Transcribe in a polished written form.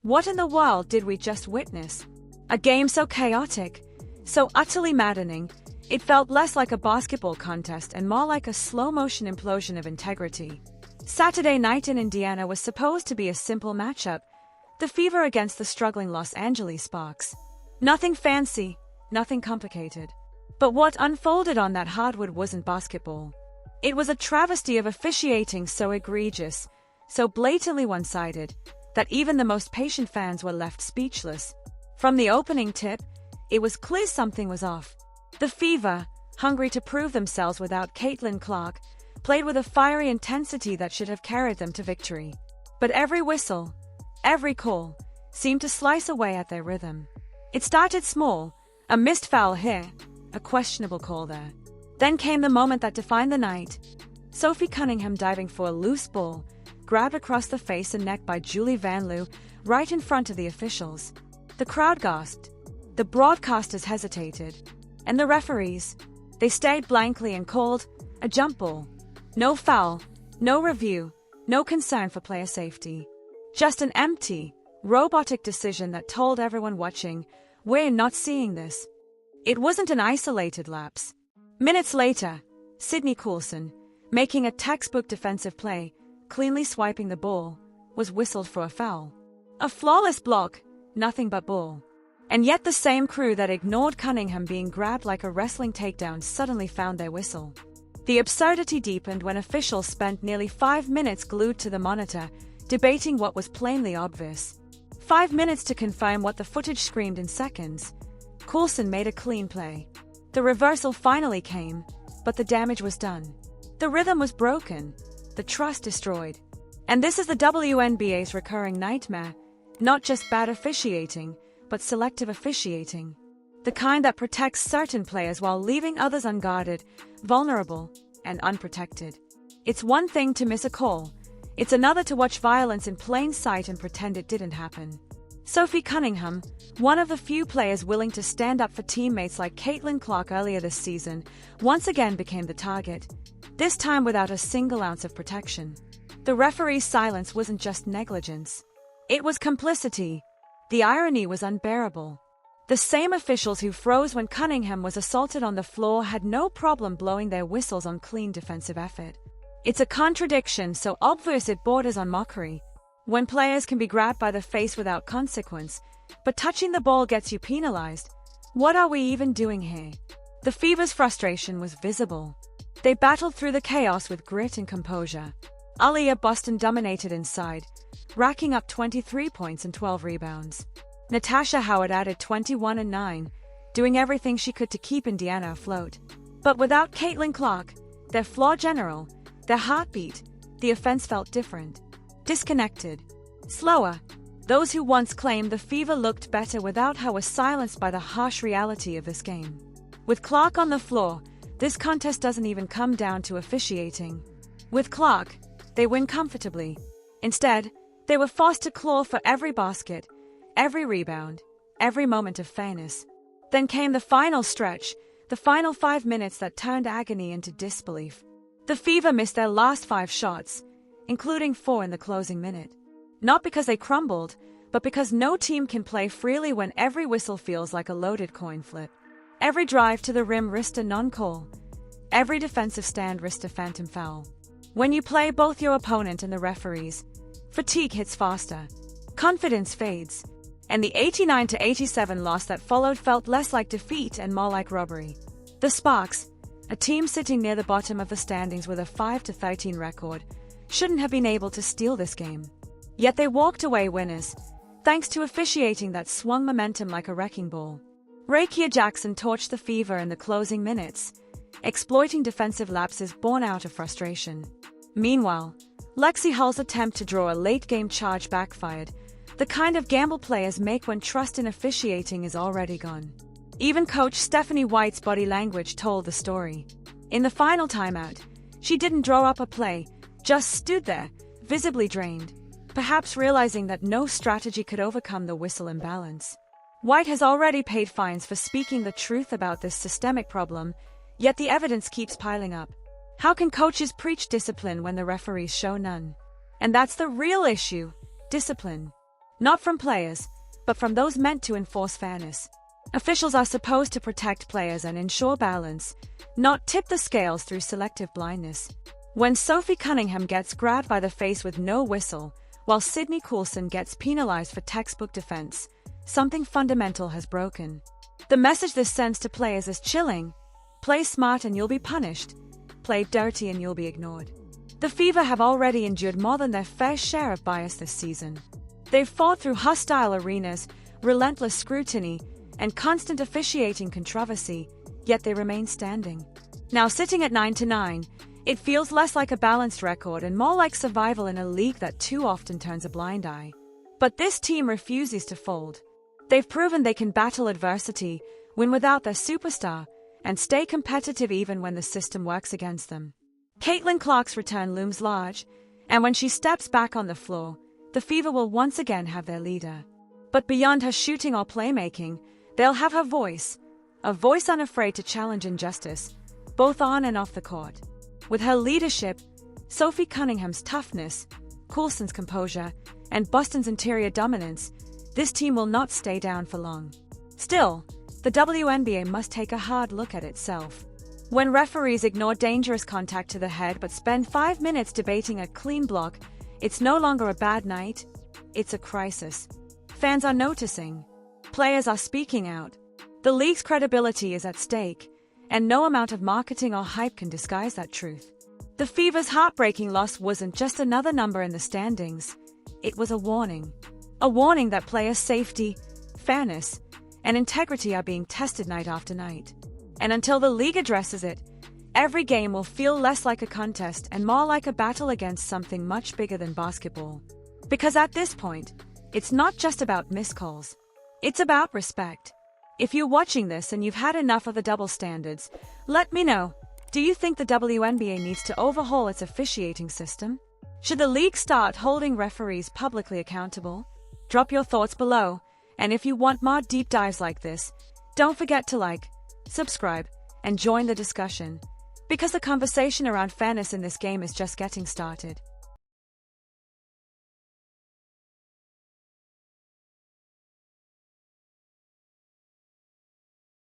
What in the world did we just witness? A game so chaotic, so utterly maddening, it felt less like a basketball contest and more like a slow-motion implosion of integrity. Saturday night in Indiana was supposed to be a simple matchup, the Fever against the struggling Los Angeles Sparks. Nothing fancy, nothing complicated. But what unfolded on that hardwood wasn't basketball. It was a travesty of officiating so egregious, so blatantly one-sided, that even the most patient fans were left speechless. From the opening tip, it was clear something was off. The Fever, hungry to prove themselves without Caitlin Clark, played with a fiery intensity that should have carried them to victory. But every whistle, every call, seemed to slice away at their rhythm. It started small, a missed foul here, a questionable call there. Then came the moment that defined the night. Sophie Cunningham diving for a loose ball, grabbed across the face and neck by Julie Van Loo, right in front of the officials. The crowd gasped. The broadcasters hesitated. And the referees, they stared blankly and called a jump ball. No foul, no review, no concern for player safety. Just an empty, robotic decision that told everyone watching, we're not seeing this. It wasn't an isolated lapse. Minutes later, Sydney Coulson, making a textbook defensive play, cleanly swiping the ball, was whistled for a foul. A flawless block, nothing but ball. And yet the same crew that ignored Cunningham being grabbed like a wrestling takedown suddenly found their whistle. The absurdity deepened when officials spent nearly 5 minutes glued to the monitor, debating what was plainly obvious. 5 minutes to confirm what the footage screamed in seconds. Coulson made a clean play. The reversal finally came, but the damage was done. The rhythm was broken, the trust destroyed. And this is the WNBA's recurring nightmare, not just bad officiating, but selective officiating. The kind that protects certain players while leaving others unguarded, vulnerable, and unprotected. It's one thing to miss a call. It's another to watch violence in plain sight and pretend it didn't happen. Sophie Cunningham, one of the few players willing to stand up for teammates like Caitlin Clark earlier this season, once again became the target, this time without a single ounce of protection. The referee's silence wasn't just negligence. It was complicity. The irony was unbearable. The same officials who froze when Cunningham was assaulted on the floor had no problem blowing their whistles on clean defensive effort. It's a contradiction so obvious it borders on mockery. When players can be grabbed by the face without consequence, but touching the ball gets you penalized, what are we even doing here? The Fever's frustration was visible. They battled through the chaos with grit and composure. Aliyah Boston dominated inside, racking up 23 points and 12 rebounds. Natasha Howard added 21 and 9, doing everything she could to keep Indiana afloat. But without Caitlin Clark, their floor general, their heartbeat, the offense felt different. Disconnected. Slower. Those who once claimed the Fever looked better without her were silenced by the harsh reality of this game. With Clark on the floor, this contest doesn't even come down to officiating. With Clark, they win comfortably. Instead, they were forced to claw for every basket, every rebound, every moment of fairness. Then came the final stretch, the final 5 minutes that turned agony into disbelief. The Fever missed their last 5 shots, including 4 in the closing minute. Not because they crumbled, but because no team can play freely when every whistle feels like a loaded coin flip. Every drive to the rim risked a non-call. Every defensive stand risked a phantom foul. When you play both your opponent and the referees, fatigue hits faster. Confidence fades. And the 89-87 loss that followed felt less like defeat and more like robbery. The Sparks, a team sitting near the bottom of the standings with a 5-13 record, shouldn't have been able to steal this game. Yet they walked away winners, thanks to officiating that swung momentum like a wrecking ball. Rakia Jackson torched the Fever in the closing minutes, exploiting defensive lapses born out of frustration. Meanwhile, Lexi Hull's attempt to draw a late-game charge backfired, the kind of gamble players make when trust in officiating is already gone. Even coach Stephanie White's body language told the story. In the final timeout, she didn't draw up a play, just stood there, visibly drained, perhaps realizing that no strategy could overcome the whistle imbalance. White has already paid fines for speaking the truth about this systemic problem, yet the evidence keeps piling up. How can coaches preach discipline when the referees show none? And that's the real issue, discipline. Not from players, but from those meant to enforce fairness. Officials are supposed to protect players and ensure balance, not tip the scales through selective blindness. When Sophie Cunningham gets grabbed by the face with no whistle, while Sydney Coulson gets penalized for textbook defense, something fundamental has broken. The message this sends to players is chilling. Play smart and you'll be punished. Play dirty and you'll be ignored. The Fever have already endured more than their fair share of bias this season. They've fought through hostile arenas, relentless scrutiny, and constant officiating controversy, yet they remain standing. Now sitting at 9-9, it feels less like a balanced record and more like survival in a league that too often turns a blind eye. But this team refuses to fold. They've proven they can battle adversity, win without their superstar, and stay competitive even when the system works against them. Caitlin Clark's return looms large, and when she steps back on the floor, the Fever will once again have their leader. But beyond her shooting or playmaking, they'll have her voice, a voice unafraid to challenge injustice, both on and off the court. With her leadership, Sophie Cunningham's toughness, Coulson's composure, and Boston's interior dominance, this team will not stay down for long. Still, the WNBA must take a hard look at itself. When referees ignore dangerous contact to the head but spend 5 minutes debating a clean block, it's no longer a bad night, it's a crisis. Fans are noticing. Players are speaking out. The league's credibility is at stake, and no amount of marketing or hype can disguise that truth. The Fever's heartbreaking loss wasn't just another number in the standings. It was a warning. A warning that players' safety, fairness, and integrity are being tested night after night. And until the league addresses it, every game will feel less like a contest and more like a battle against something much bigger than basketball. Because at this point, it's not just about missed calls. It's about respect. If you're watching this and you've had enough of the double standards, let me know. Do you think the WNBA needs to overhaul its officiating system? Should the league start holding referees publicly accountable? Drop your thoughts below, and if you want more deep dives like this, don't forget to like, subscribe, and join the discussion, because the conversation around fairness in this game is just getting started.